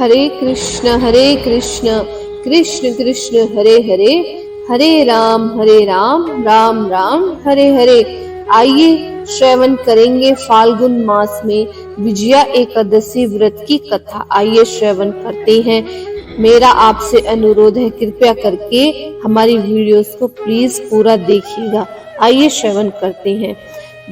हरे कृष्ण कृष्ण कृष्ण हरे हरे, हरे राम राम राम हरे हरे। आइए श्रवण करेंगे फाल्गुन मास में विजया एकादशी व्रत की कथा। आइए श्रवण करते हैं। मेरा आपसे अनुरोध है, कृपया करके हमारी वीडियोस को प्लीज पूरा देखिएगा। आइए श्रवण करते हैं।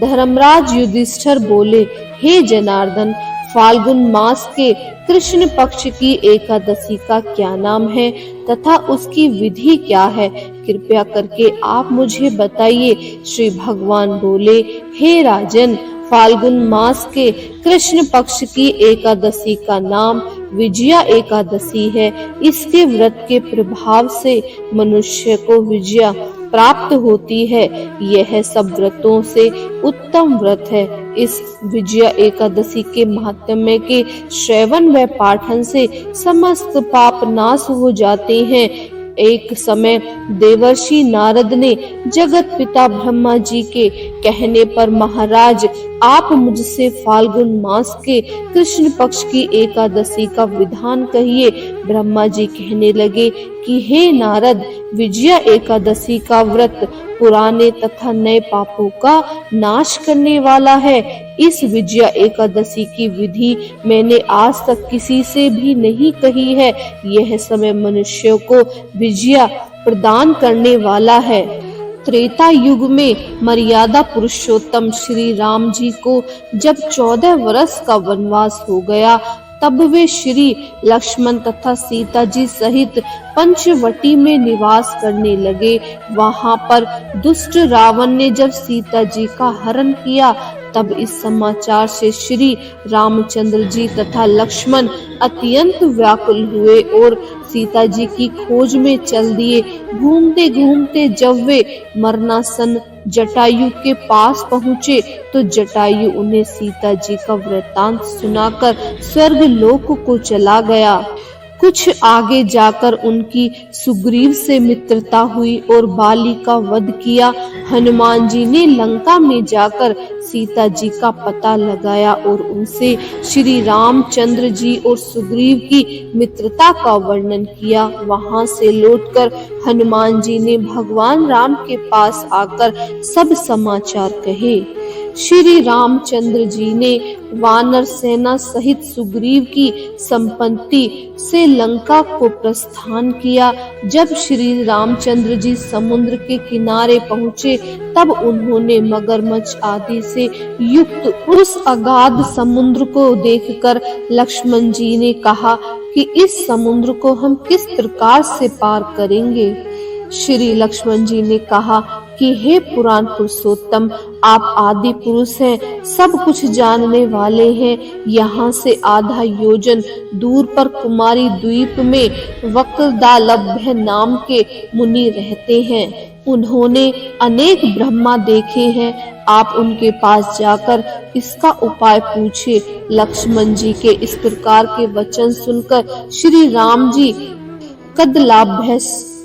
धर्मराज युधिष्ठिर बोले, हे जनार्दन, फाल्गुन मास के कृष्ण पक्ष की एकादशी का क्या नाम है तथा उसकी विधि क्या है? कृपया करके आप मुझे बताइए। श्री भगवान बोले, हे राजन, फाल्गुन मास के कृष्ण पक्ष की एकादशी का नाम विजया एकादशी है। इसके व्रत के प्रभाव से मनुष्य को विजया प्राप्त होती है। यह सब व्रतों से उत्तम व्रत है। इस विजया एकादशी के महात्म्य के श्रवण व पाठन से समस्त पाप नाश हो जाते हैं। एक समय देवर्षि नारद ने जगत पिता ब्रह्मा जी के कहने पर, महाराज, आप मुझसे फाल्गुन मास के कृष्ण पक्ष की एकादशी का विधान कहिए। ब्रह्मा जी कहने लगे कि हे नारद, विजया एकादशी का व्रत पुराने तथा नए पापों का नाश करने वाला है। इस विजया एकादशी की विधि मैंने आज तक किसी से भी नहीं कही है। यह समय मनुष्यों को विजया प्रदान करने वाला है। त्रेता युग में मर्यादा पुरुषोत्तम श्री राम जी को जब 14 वर्ष का वनवास हो गया, तब वे श्री लक्ष्मण तथा सीता जी सहित पंचवटी में निवास करने लगे। वहां पर दुष्ट रावण ने जब सीता जी का हरण किया, तब इस समाचार से श्री रामचंद्र जी तथा लक्ष्मण अत्यंत व्याकुल हुए और सीता जी की खोज में चल दिए। घूमते घूमते जब वे मरणासन जटायु के पास पहुँचे, तो जटायु उन्हें सीता जी का वृत्तांत सुनाकर स्वर्ग लोक को चला गया। कुछ आगे जाकर उनकी सुग्रीव से मित्रता हुई और बाली का वध किया। हनुमान जी ने लंका में जाकर सीता जी का पता लगाया और उनसे श्री रामचंद्र जी और सुग्रीव की मित्रता का वर्णन किया। वहां से लौटकर हनुमान जी ने भगवान राम के पास आकर सब समाचार कहे। श्री रामचंद्र जी ने वानर सेना सहित सुग्रीव की संपत्ति से लंका को प्रस्थान किया। जब श्री रामचंद्र जी समुद्र के किनारे पहुँचे, तब उन्होंने मगरमच्छ आदि से युक्त उस अगाध समुद्र को देखकर लक्ष्मण जी ने कहा कि इस समुद्र को हम किस प्रकार से पार करेंगे? श्री लक्ष्मण जी ने कहा कि हे पुराण पुरुषोत्तम, आप आदि पुरुष हैं, सब कुछ जानने वाले हैं। यहाँ से आधा योजन दूर पर कुमारी द्वीप में वक्रदालभ्य नाम के मुनि रहते हैं। उन्होंने अनेक ब्रह्मा देखे हैं। आप उनके पास जाकर इसका उपाय पूछे। लक्ष्मण जी के इस प्रकार के वचन सुनकर श्री राम जी कदलाभ्य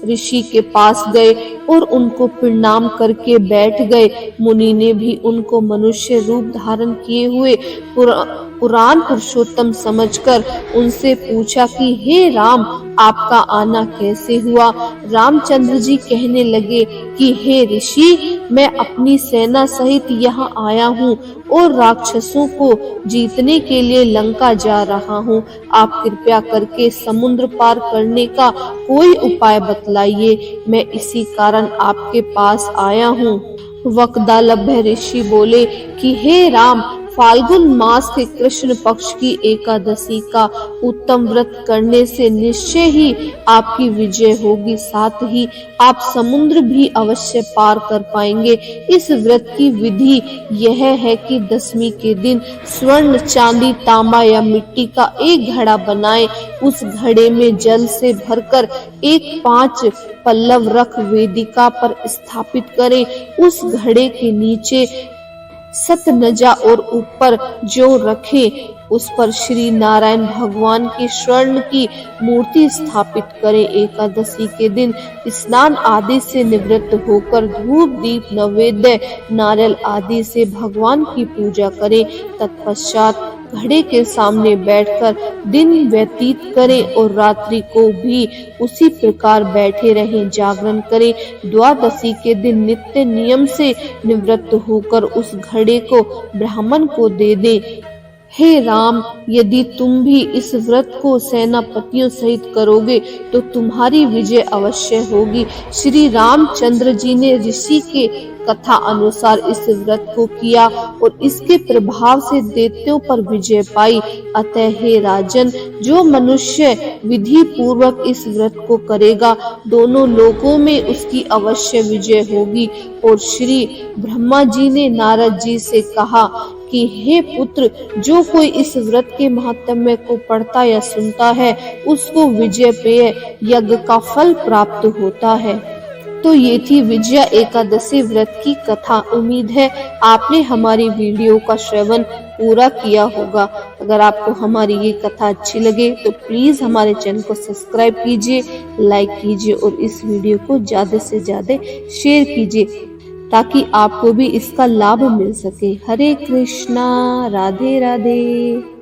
ऋषि के पास गए और उनको प्रणाम करके बैठ गए। मुनि ने भी उनको मनुष्य रूप धारण किए हुए पुराण पुरुषोत्तम समझकर उनसे पूछा कि हे राम, आपका आना कैसे हुआ? रामचंद्र जी कहने लगे कि हे ऋषि, मैं अपनी सेना सहित यहाँ आया हूँ और राक्षसों को जीतने के लिए लंका जा रहा हूँ। आप कृपया करके समुद्र पार करने का कोई उपाय बतलाइए। मैं इसी कारण आपके पास आया हूँ। वक्रदालभ्य ऋषि बोले कि हे राम, फाल्गुन मास के कृष्ण पक्ष की एकादशी का उत्तम व्रत करने से निश्चय ही आपकी विजय होगी, साथ ही आप समुद्र भी अवश्य पार कर पाएंगे। इस व्रत की विधि यह है कि दशमी के दिन स्वर्ण, चांदी, तांबा या मिट्टी का एक घड़ा बनाएं। उस घड़े में जल से भरकर 5 पल्लव रख वेदिका पर स्थापित करें। उस घड़े के नीचे सतनजा और ऊपर जो रखें, उस पर श्री नारायण भगवान की स्वर्ण की मूर्ति स्थापित करें। एकादशी के दिन स्नान आदि से निवृत्त होकर धूप, दीप, नैवेद्य, नारियल आदि से भगवान की पूजा करें। तत्पश्चात घड़े के सामने बैठकर दिन व्यतीत करें और रात्रि को भी उसी प्रकार बैठे रहें, जागरण करें। द्वादशी के दिन नित्य नियम से निवृत्त होकर उस घड़े को ब्राह्मण को दे दें। हे राम, यदि तुम भी इस व्रत को सेनापतियों सहित करोगे तो तुम्हारी विजय अवश्य होगी। श्री रामचंद्र जी ने ऋषि के कथा अनुसार इस व्रत को किया और इसके प्रभाव से दैत्यों पर विजय पाई। अतः हे राजन, जो मनुष्य विधि पूर्वक इस व्रत को करेगा, दोनों लोकों में उसकी अवश्य विजय होगी। और श्री ब्रह्मा जी ने नारद जी से कहा कि हे पुत्र, जो कोई इस व्रत के महात्म्य को पढ़ता या सुनता है, उसको विजय पेय यज्ञ का फल प्राप्त होता है। तो ये थी विजया एकादशी व्रत की कथा। उम्मीद है आपने हमारी वीडियो का श्रवण पूरा किया होगा। अगर आपको हमारी ये कथा अच्छी लगे तो प्लीज हमारे चैनल को सब्सक्राइब कीजिए, लाइक कीजिए और इस वीडियो को ज्यादा से ज्यादा शेयर कीजिए ताकि आपको भी इसका लाभ मिल सके। हरे कृष्णा, राधे राधे।